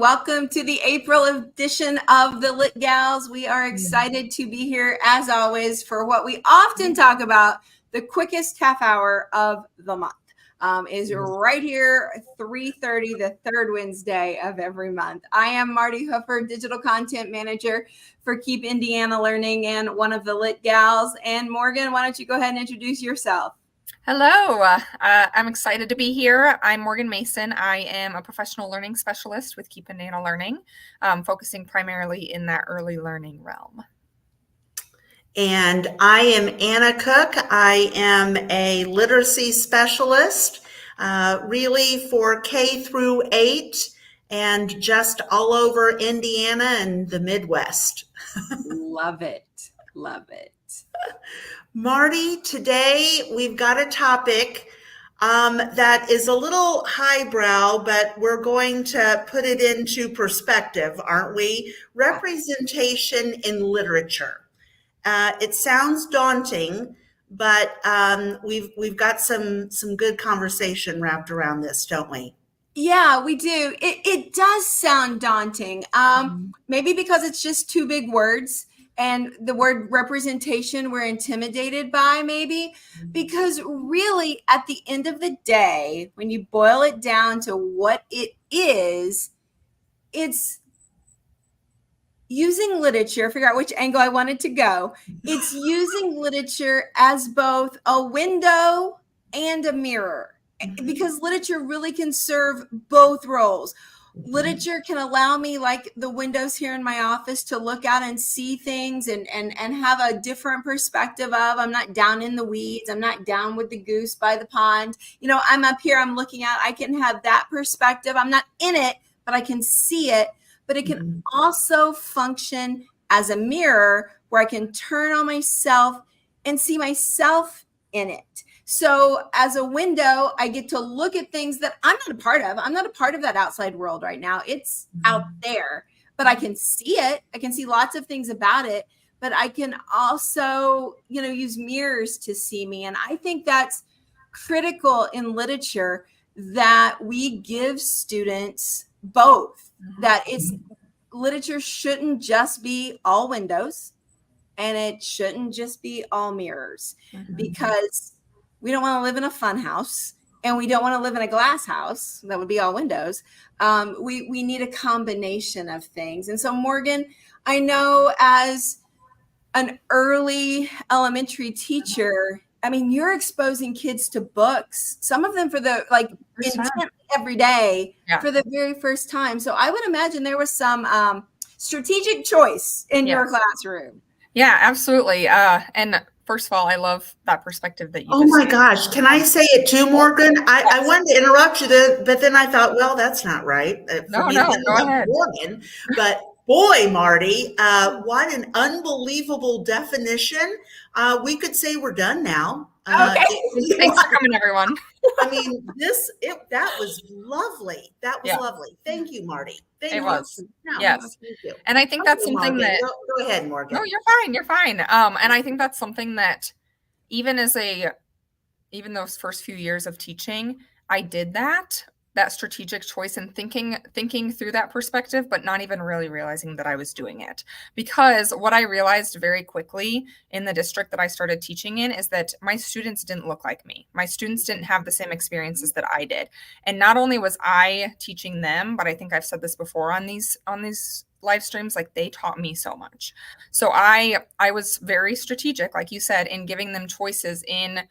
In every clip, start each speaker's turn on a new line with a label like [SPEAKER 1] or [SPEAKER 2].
[SPEAKER 1] Welcome to the April edition of the Lit Gals. We are excited to be here, as always, for what we often talk about, the quickest half hour of the month. Is right here, 3:30, the third Wednesday of every month. I am Martie Hoofer, Digital Content Manager for Keep Indiana Learning and one of the Lit Gals. And Morgan, why don't you go ahead and introduce yourself?
[SPEAKER 2] Hello, I'm excited to be here. I'm Morgan Mason. I am a professional learning specialist with Keep Indiana Learning, focusing primarily in that early learning realm.
[SPEAKER 3] And I am Anna Cook. I am a literacy specialist, really for K through 8 and just all over Indiana and the Midwest.
[SPEAKER 1] Love it. Love it.
[SPEAKER 3] Martie, today we've got a topic that is a little highbrow, but we're going to put it into perspective, aren't we? Representation in literature. It sounds daunting, but we've got some good conversation wrapped around this, don't we?
[SPEAKER 1] Yeah, we do. It does sound daunting. Maybe because it's just two big words. And the word representation we're intimidated by, maybe, because really at the end of the day, when you boil it down to what it is, it's using literature, figure out which angle I wanted to go. It's using literature as both a window and a mirror, because literature really can serve both roles. Literature can allow me, like the windows here in my office, to look out and see things and have a different perspective of, I'm not down in the weeds. I'm not down with the goose by the pond. You know, I'm up here, I'm looking out, I can have that perspective. I'm not in it, but I can see it. But it can also function as a mirror where I can turn on myself and see myself in it. So as a window, I get to look at things that I'm not a part of. I'm not a part of that outside world right now. It's out there, but I can see it. I can see lots of things about it, but I can also, use mirrors to see me. And I think that's critical in literature, that we give students both, that it's literature shouldn't just be all windows and it shouldn't just be all mirrors, because we don't want to live in a fun house and we don't want to live in a glass house that would be all windows. We need a combination of things. And so, Morgan, I know as an early elementary teacher, I mean, you're exposing kids to books, some of them for the intent every day for the very first time. So I would imagine there was some strategic choice in your classroom.
[SPEAKER 2] Yeah, absolutely. And first of all, I love that perspective that you
[SPEAKER 3] Oh my gosh. Can I say it too, Morgan? I wanted to interrupt you, but then I thought, well, that's not right.
[SPEAKER 2] No, go ahead.
[SPEAKER 3] Morgan, but boy, Martie, what an unbelievable definition. We could say we're done now.
[SPEAKER 1] Okay.
[SPEAKER 2] Thanks for coming, everyone.
[SPEAKER 3] I mean, that was lovely. That was lovely. Thank you, Martie.
[SPEAKER 2] It was.
[SPEAKER 3] No,
[SPEAKER 2] yes.
[SPEAKER 3] Thank you.
[SPEAKER 2] And I think that's something that.
[SPEAKER 3] Go ahead, Morgan.
[SPEAKER 2] No, you're fine. You're fine. And I think that's something that even those first few years of teaching, I did that strategic choice and thinking through that perspective, but not even really realizing that I was doing it. Because what I realized very quickly in the district that I started teaching in is that my students didn't look like me. My students didn't have the same experiences that I did. And not only was I teaching them, but I think I've said this before on these live streams, like they taught me so much. So I was very strategic, like you said, in giving them choices, in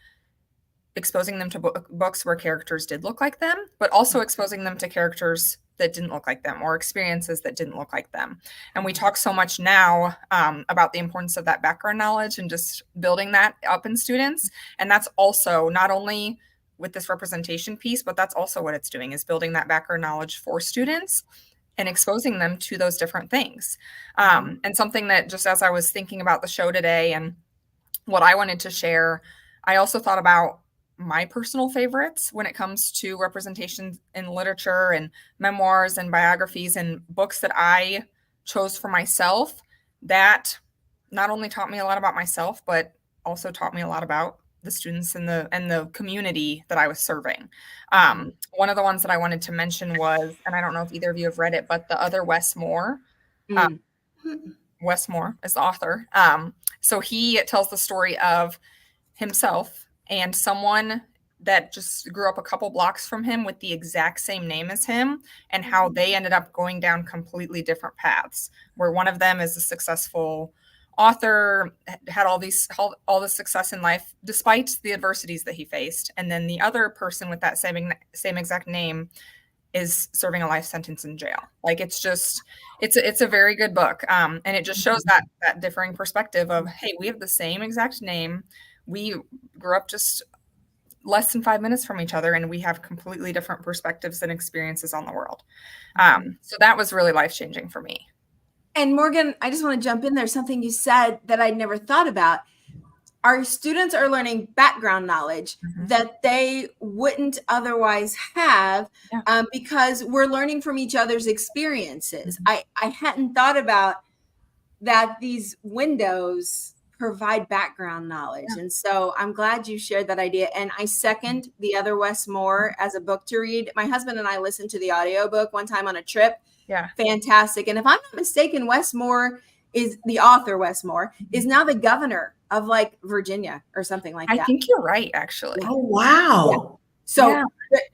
[SPEAKER 2] exposing them to books where characters did look like them, but also exposing them to characters that didn't look like them or experiences that didn't look like them. And we talk so much now about the importance of that background knowledge and just building that up in students. And that's also not only with this representation piece, but that's also what it's doing, is building that background knowledge for students and exposing them to those different things. And something that, just as I was thinking about the show today and what I wanted to share, I also thought about my personal favorites when it comes to representation in literature and memoirs and biographies and books that I chose for myself, that not only taught me a lot about myself, but also taught me a lot about the students and the community that I was serving. One of the ones that I wanted to mention was, and I don't know if either of you have read it, but the Other Wes Moore.
[SPEAKER 1] Mm.
[SPEAKER 2] Wes Moore is the author. So he tells the story of himself and someone that just grew up a couple blocks from him with the exact same name as him, and how they ended up going down completely different paths, where one of them is a successful author, had all the success in life despite the adversities that he faced, and then the other person with that same exact name is serving a life sentence in jail. Like, it's a very good book, and it just shows that differing perspective of, hey, we have the same exact name, we grew up just less than 5 minutes from each other, and we have completely different perspectives and experiences on the world. So that was really life-changing for me.
[SPEAKER 1] And Morgan, I just want to jump in there. Something you said that I'd never thought about. Our students are learning background knowledge that they wouldn't otherwise have, because we're learning from each other's experiences. I hadn't thought about that these windows provide background knowledge. And so I'm glad you shared that idea. And I second the Other Wes Moore as a book to read. My husband and I listened to the audiobook one time on a trip.
[SPEAKER 2] Yeah.
[SPEAKER 1] Fantastic. And if I'm not mistaken, Wes Moore is the author. Wes Moore is now the governor of like Virginia or something like that.
[SPEAKER 2] I think you're right, actually.
[SPEAKER 3] Oh, wow.
[SPEAKER 1] Yeah. So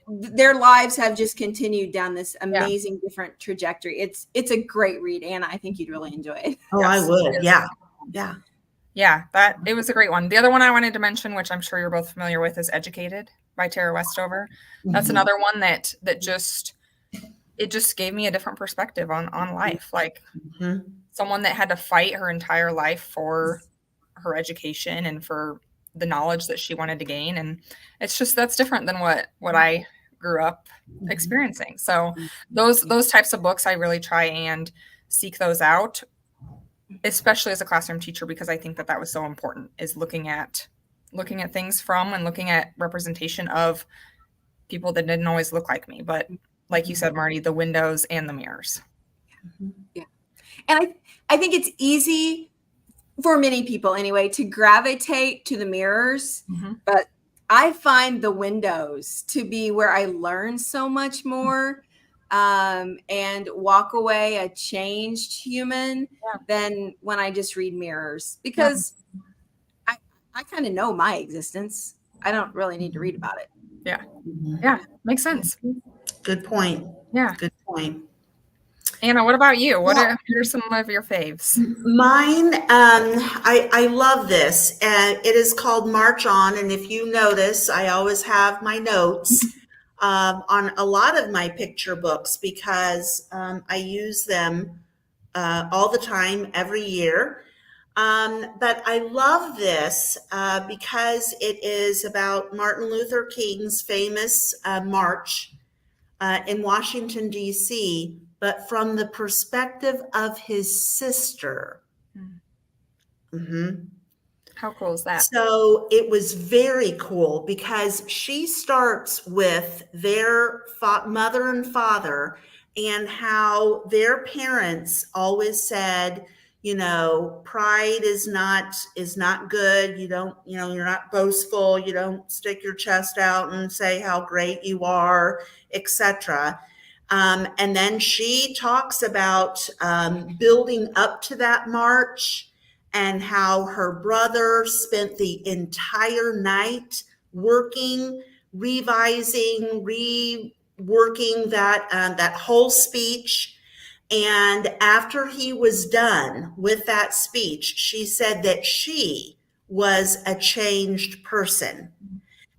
[SPEAKER 1] their lives have just continued down this amazing different trajectory. It's a great read, Anna. I think you'd really enjoy it.
[SPEAKER 3] Oh, I would. Yeah. Yeah.
[SPEAKER 2] Yeah, it was a great one. The other one I wanted to mention, which I'm sure you're both familiar with, is Educated by Tara Westover. That's another one that just gave me a different perspective on life. Like, someone that had to fight her entire life for her education and for the knowledge that she wanted to gain. And it's just, that's different than what I grew up experiencing. So those types of books, I really try and seek those out, especially as a classroom teacher, because I think that was so important, is looking at things from and looking at representation of people that didn't always look like me. But like you said, Martie, the windows and the mirrors.
[SPEAKER 1] Yeah. And I think it's easy for many people anyway to gravitate to the mirrors, but I find the windows to be where I learn so much more. And walk away a changed human than when I just read mirrors, because I kind of know my existence. I don't really need to read about it.
[SPEAKER 2] Yeah. Yeah. Makes sense.
[SPEAKER 3] Good point.
[SPEAKER 2] Yeah.
[SPEAKER 3] Good point.
[SPEAKER 2] Anna, what about you? What are some of your faves?
[SPEAKER 3] Mine, I love this. It is called March On. And if you notice, I always have my notes on a lot of my picture books, because I use them all the time, every year. But I love this because it is about Martin Luther King's famous march in Washington, D.C., but from the perspective of his sister.
[SPEAKER 2] How cool is that?
[SPEAKER 3] So it was very cool, because she starts with their mother and father, and how their parents always said, pride is not good. You're not boastful. You don't stick your chest out and say how great you are, etc. And then she talks about building up to that march, and how her brother spent the entire night working, revising, reworking that whole speech. And after he was done with that speech, she said that she was a changed person,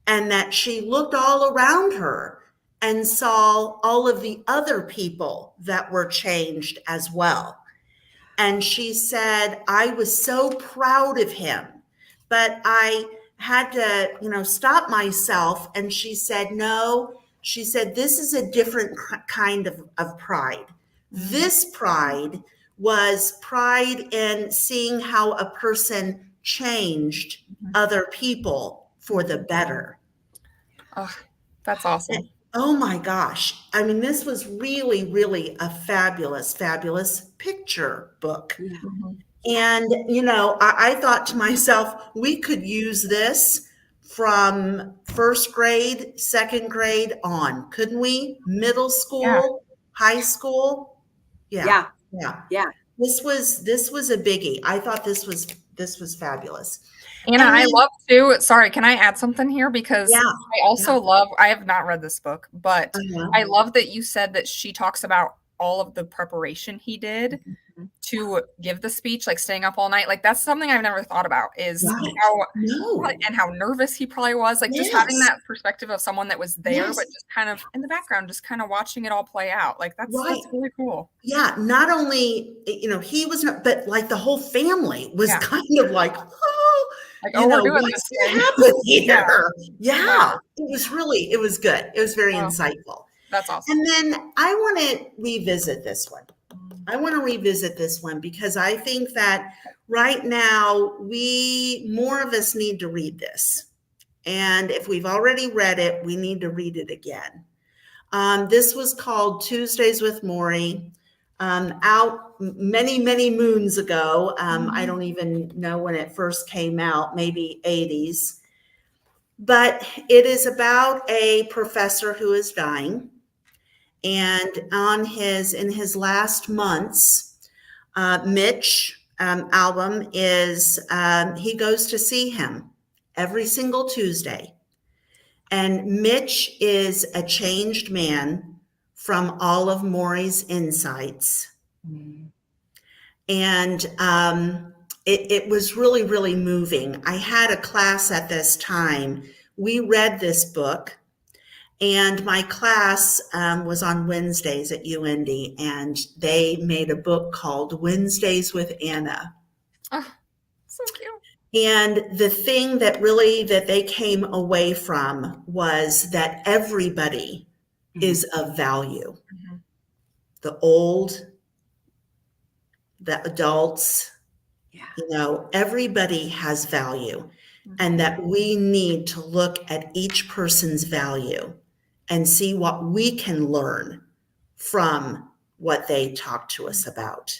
[SPEAKER 3] and that she looked all around her and saw all of the other people that were changed as well. And she said, I was so proud of him, but I had to, stop myself. And she said, no, she said, this is a different kind of pride. This pride was pride in seeing how a person changed other people for the better.
[SPEAKER 2] Oh, that's awesome.
[SPEAKER 3] Oh my gosh. I mean, this was really, really a fabulous, fabulous picture book. And, I thought to myself, we could use this from first grade, second grade on, couldn't we? Middle school, high school. Yeah. This was a biggie. I thought this was fabulous.
[SPEAKER 2] Anna, I love to, sorry, can I add something here? Because I also love, I have not read this book, but I love that you said that she talks about all of the preparation he did to give the speech, like staying up all night. Like that's something I've never thought about is how nervous he probably was. Like just having that perspective of someone that was there, but just kind of in the background, just kind of watching it all play out. Like that's really cool.
[SPEAKER 3] Yeah. Not only, he was not, but like the whole family was kind of like, we're doing what's going to happen here? Yeah. It was good. It was very insightful.
[SPEAKER 2] That's awesome.
[SPEAKER 3] And then I want to revisit this one. Because I think that right now more of us need to read this. And if we've already read it, we need to read it again. This was called Tuesdays with Morrie, out many, many moons ago. I don't even know when it first came out, maybe 80s. But it is about a professor who is dying. And in his last months, Mitch album is, he goes to see him every single Tuesday. And Mitch is a changed man from all of Morrie's insights. And it was really, really moving. I had a class at this time. We read this book. And my class was on Wednesdays at UND, and they made a book called Wednesdays with Anna.
[SPEAKER 2] Oh, so cute.
[SPEAKER 3] And the thing that they came away from was that everybody is of value. The old, the adults, everybody has value, and that we need to look at each person's value and see what we can learn from what they talk to us about.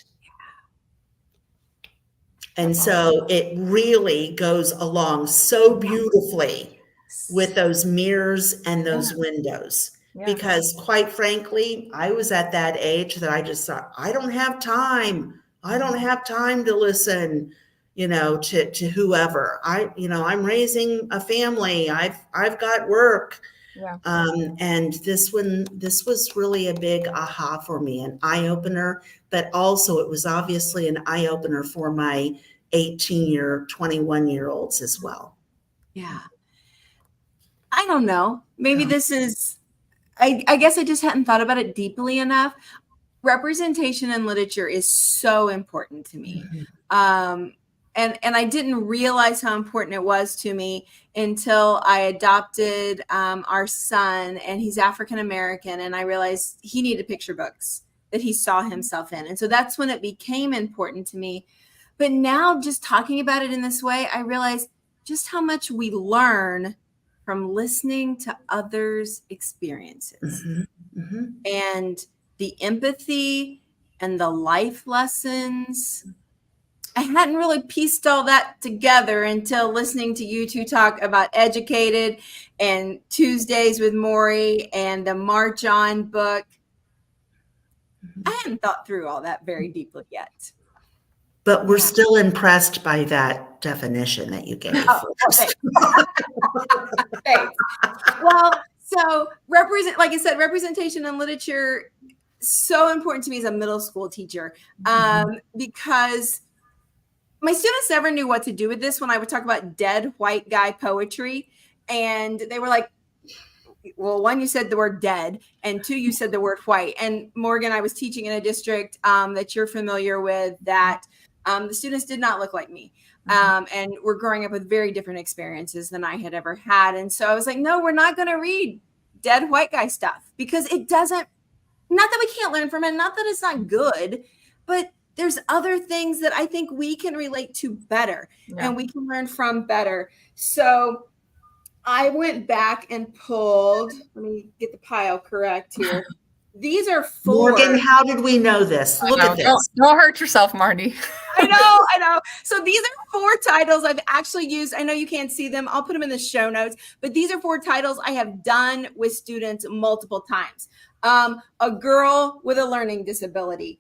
[SPEAKER 3] And so it really goes along so beautifully with those mirrors and those windows. Because quite frankly, I was at that age that I just thought, I don't have time. I don't have time to listen, to whoever. I'm raising a family. I've got work. And this was really a big aha for me, an eye-opener, but also it was obviously an eye-opener for my 18-year, 21-year-olds as well.
[SPEAKER 1] Yeah. I don't know. Maybe this is, I guess I just hadn't thought about it deeply enough. Representation in literature is so important to me. And I didn't realize how important it was to me until I adopted our son, and he's African American, and I realized he needed picture books that he saw himself in. And so that's when it became important to me. But now just talking about it in this way, I realize just how much we learn from listening to others' experiences. And the empathy and the life lessons. I hadn't really pieced all that together until listening to you two talk about Educated and Tuesdays with Morrie and the March On book. I hadn't thought through all that very deeply yet.
[SPEAKER 3] But we're still impressed by that definition that you gave.
[SPEAKER 1] Thanks. Thanks. Well, so like I said, representation in literature, so important to me as a middle school teacher, because my students never knew what to do with this when I would talk about dead white guy poetry. And they were like, well, one, you said the word dead, and two, you said the word white. And Morgan, I was teaching in a district that you're familiar with that the students did not look like me. And were growing up with very different experiences than I had ever had. And so I was like, no, we're not going to read dead white guy stuff, because it doesn't, not that we can't learn from it, not that it's not good, but there's other things that I think we can relate to better and we can learn from better. So I went back and pulled, let me get the pile correct here. These are 4.
[SPEAKER 3] Morgan, how did we know this? Look at this.
[SPEAKER 2] Don't hurt yourself, Martie.
[SPEAKER 1] I know. So these are 4 titles I've actually used. I know you can't see them. I'll put them in the show notes. But these are 4 titles I have done with students multiple times. A girl with a learning disability.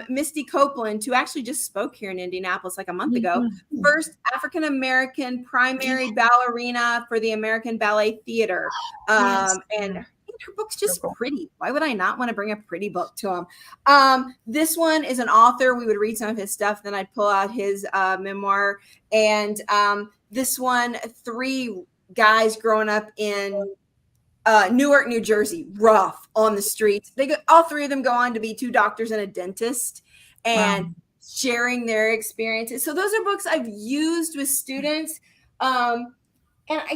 [SPEAKER 1] Misty Copeland, who actually just spoke here in Indianapolis like a month ago. First African-American primary ballerina for the American Ballet Theater. And her book's just pretty. Why would I not want to bring a pretty book to him? This one is an author. We would read some of his stuff. Then I'd pull out his memoir. And this one, 3 guys growing up in Newark, New Jersey, rough on the streets. All 3 of them go on to be 2 doctors and a dentist and sharing their experiences. So those are books I've used with students. And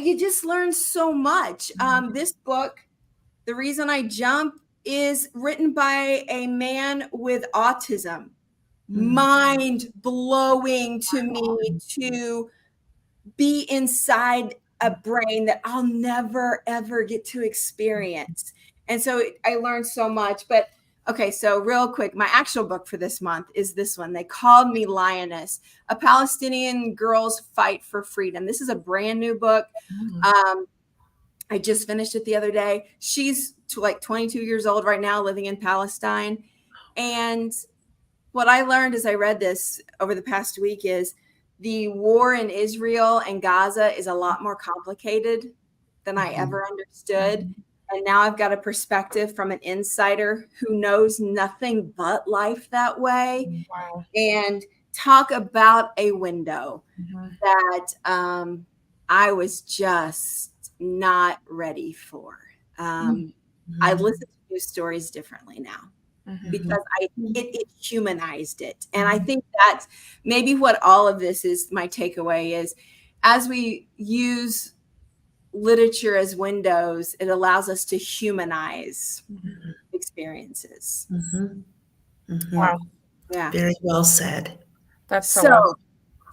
[SPEAKER 1] you just learn so much. This book, The Reason I Jump, is written by a man with autism. Mind blowing to me to be inside a brain that I'll never, ever get to experience. And so I learned so much. But okay, so real quick, my actual book for this month is this one. They Called Me Lioness, A Palestinian Girl's Fight for Freedom. This is a brand new book. I just finished it the other day. She's like 22 years old right now, living in Palestine. And what I learned as I read this over the past week is the war in Israel and Gaza is a lot more complicated than I ever understood. And now I've got a perspective from an insider who knows nothing but life that way.
[SPEAKER 2] Wow.
[SPEAKER 1] And talk about a window that I was just not ready for. I listen to news stories differently now because it humanized it. And I think that's maybe what all of this is. My takeaway is, as we use literature as windows, it allows us to humanize experiences.
[SPEAKER 2] Wow.
[SPEAKER 1] Yeah.
[SPEAKER 3] Very well said.
[SPEAKER 2] That's so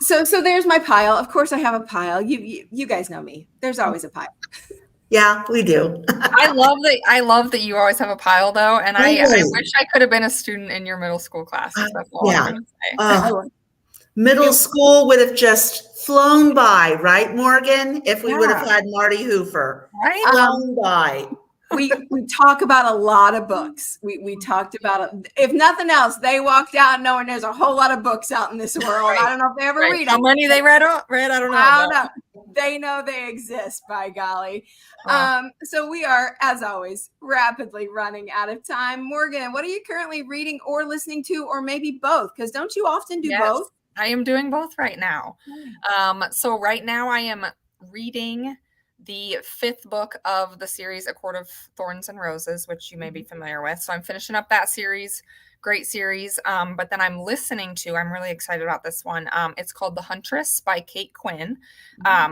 [SPEAKER 1] So there's my pile. Of course I have a pile. You guys know me. There's always a pile.
[SPEAKER 3] Yeah, we do.
[SPEAKER 2] I love that you always have a pile, though, and I wish I could have been a student in your middle school classes. That's all I'm gonna say.
[SPEAKER 3] Middle school would have just flown by, right, Morgan? If we would have had Martie Hoover.
[SPEAKER 2] Right?
[SPEAKER 3] Flown by.
[SPEAKER 1] We talk about a lot of books. We talked about it. If nothing else, they walked out knowing there's a whole lot of books out in this world. I don't know if they ever read
[SPEAKER 2] How
[SPEAKER 1] them.
[SPEAKER 2] many they read? I don't know.
[SPEAKER 1] They know they exist, by golly.
[SPEAKER 2] Wow.
[SPEAKER 1] So we are, as always, rapidly running out of time. Morgan, what are you currently reading or listening to, or maybe both? Because don't you often do both?
[SPEAKER 2] I am doing both right now. So right now I am reading the 5th book of the series, A Court of Thorns and Roses, which you may be familiar with. So I'm finishing up that series. Great series. But then I'm really excited about this one. It's called The Huntress by Kate Quinn.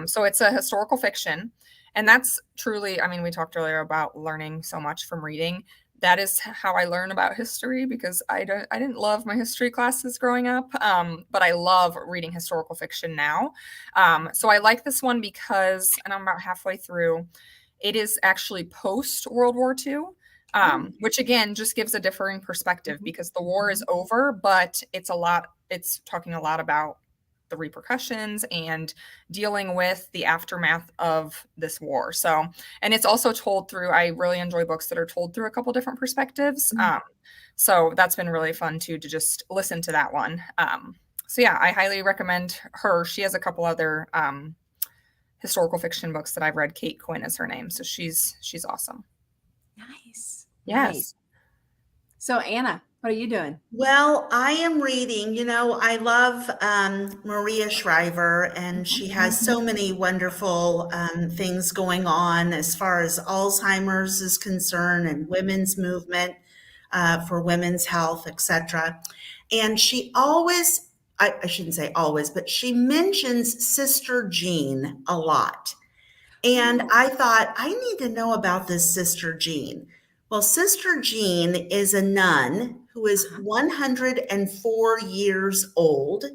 [SPEAKER 2] So it's a historical fiction. And that's truly, we talked earlier about learning so much from reading. That is how I learn about history, because I didn't love my history classes growing up, but I love reading historical fiction now. So I like this one because, and I'm about halfway through, it is actually post World War II, which again just gives a differing perspective, because the war is over, but it's talking a lot about the repercussions and dealing with the aftermath of this war. So, and it's also told through, I really enjoy books that are told through a couple different perspectives. So that's been really fun too, to just listen to that one. So yeah, I highly recommend her. She has a couple other historical fiction books that I've read. Kate Quinn is her name. So she's awesome.
[SPEAKER 1] Nice.
[SPEAKER 2] Yes.
[SPEAKER 1] Nice. So Anna, what are you doing?
[SPEAKER 3] Well, I am reading, I love Maria Shriver, and she has so many wonderful things going on as far as Alzheimer's is concerned, and women's movement for women's health, etc. And she always, I shouldn't say always, but she mentions Sister Jean a lot. And I thought, I need to know about this Sister Jean. Well, Sister Jean is a nun who is 104 years old,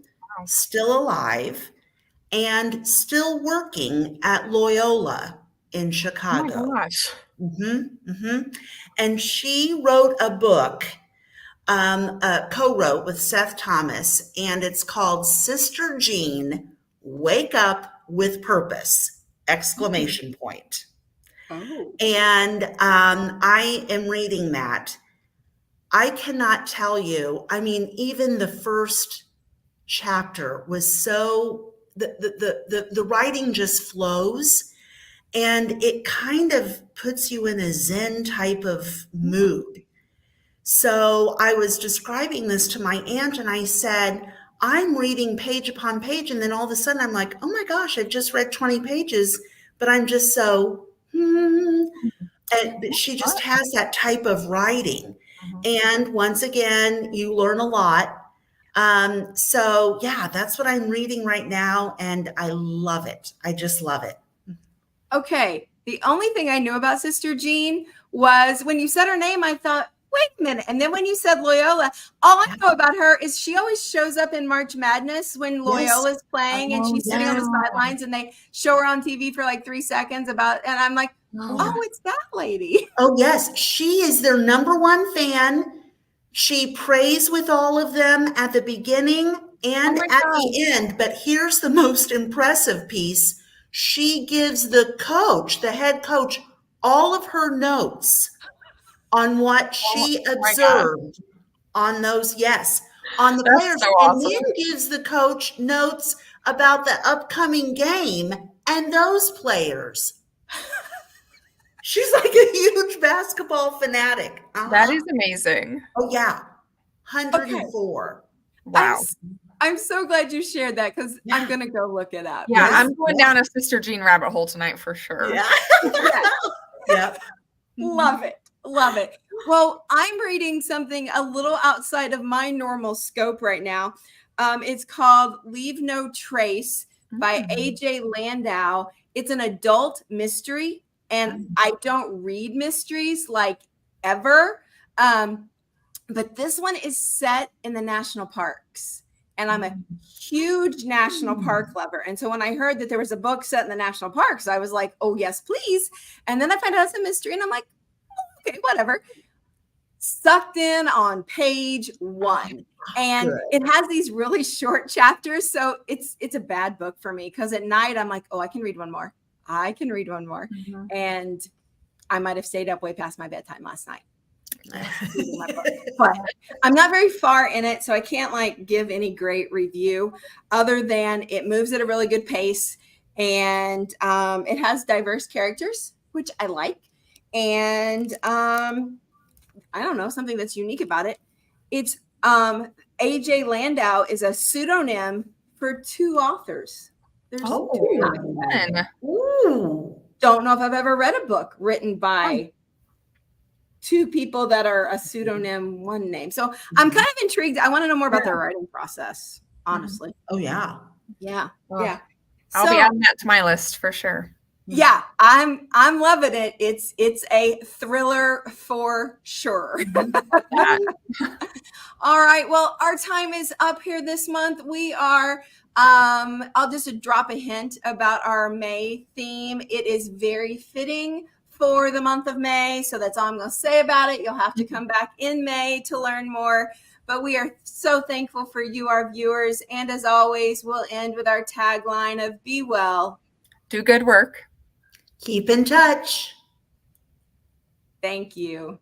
[SPEAKER 3] still alive, and still working at Loyola in Chicago.
[SPEAKER 2] Oh my gosh.
[SPEAKER 3] And she wrote a book, co-wrote with Seth Thomas, and it's called Sister Jean, Wake Up with Purpose! Exclamation point.
[SPEAKER 1] Oh.
[SPEAKER 3] And I am reading that. I cannot tell you, I mean, even the first chapter was so, the writing just flows, and it kind of puts you in a Zen type of mood. So I was describing this to my aunt, and I said, I'm reading page upon page, and then all of a sudden I'm like, oh my gosh, I've just read 20 pages, but I'm just so, and she just has that type of writing. And once again, you learn a lot. So yeah, that's what I'm reading right now, and I love it. I just love it.
[SPEAKER 1] Okay. The only thing I knew about Sister Jean was when you said her name, I thought, wait a minute. And then when you said Loyola, all I know about her is she always shows up in March Madness when Loyola's playing, and she's sitting on the sidelines, and they show her on TV for like 3 seconds and I'm like, oh, it's that lady.
[SPEAKER 3] Oh yes, she is their number one fan. She prays with all of them at the beginning and at the end. But here's the most impressive piece. She gives the head coach, all of her notes on what she observed on those, on the players.
[SPEAKER 2] So awesome.
[SPEAKER 3] And then gives the coach notes about the upcoming game and those players. She's like a huge basketball fanatic.
[SPEAKER 2] That is amazing.
[SPEAKER 3] Oh yeah, 104.
[SPEAKER 2] Wow.
[SPEAKER 1] I'm so glad you shared that, because I'm gonna go look it up.
[SPEAKER 2] Yeah, I'm going down a Sister Jean rabbit hole tonight for sure.
[SPEAKER 3] Yeah. Yep.
[SPEAKER 1] Love it. Love it. Well, I'm reading something a little outside of my normal scope right now. It's called Leave No Trace by A.J. Landau. It's an adult mystery, and I don't read mysteries like ever. But this one is set in the national parks. And I'm a huge national park lover. And so when I heard that there was a book set in the national parks, I was like, oh, yes, please. And then I found out it's a mystery, and I'm like, oh, okay, whatever. Sucked in on page 1. And it has these really short chapters. So it's a bad book for me, because at night I'm like, oh, I can read one more. And I might have stayed up way past my bedtime last night. But I'm not very far in it, so I can't like give any great review other than it moves at a really good pace, and it has diverse characters, which I like, and I don't know, something that's unique about it. It's A.J. Landau is a pseudonym for 2 authors. There's 2.
[SPEAKER 3] Ooh.
[SPEAKER 1] Don't know if I've ever read a book written by 2 people that are a pseudonym, 1 name. So I'm kind of intrigued. I want to know more about their writing process, honestly.
[SPEAKER 3] Oh yeah.
[SPEAKER 1] Yeah.
[SPEAKER 2] Well,
[SPEAKER 1] yeah.
[SPEAKER 2] I'll be adding that to my list for sure.
[SPEAKER 1] Yeah, I'm loving it. It's a thriller for sure. All right. Well, our time is up here this month. We are I'll just drop a hint about our May theme. It is very fitting for the month of May. So that's all I'm going to say about it. You'll have to come back in May to learn more. But we are so thankful for you, our viewers. And as always, we'll end with our tagline of be well.
[SPEAKER 2] Do good work.
[SPEAKER 3] Keep in touch.
[SPEAKER 1] Thank you.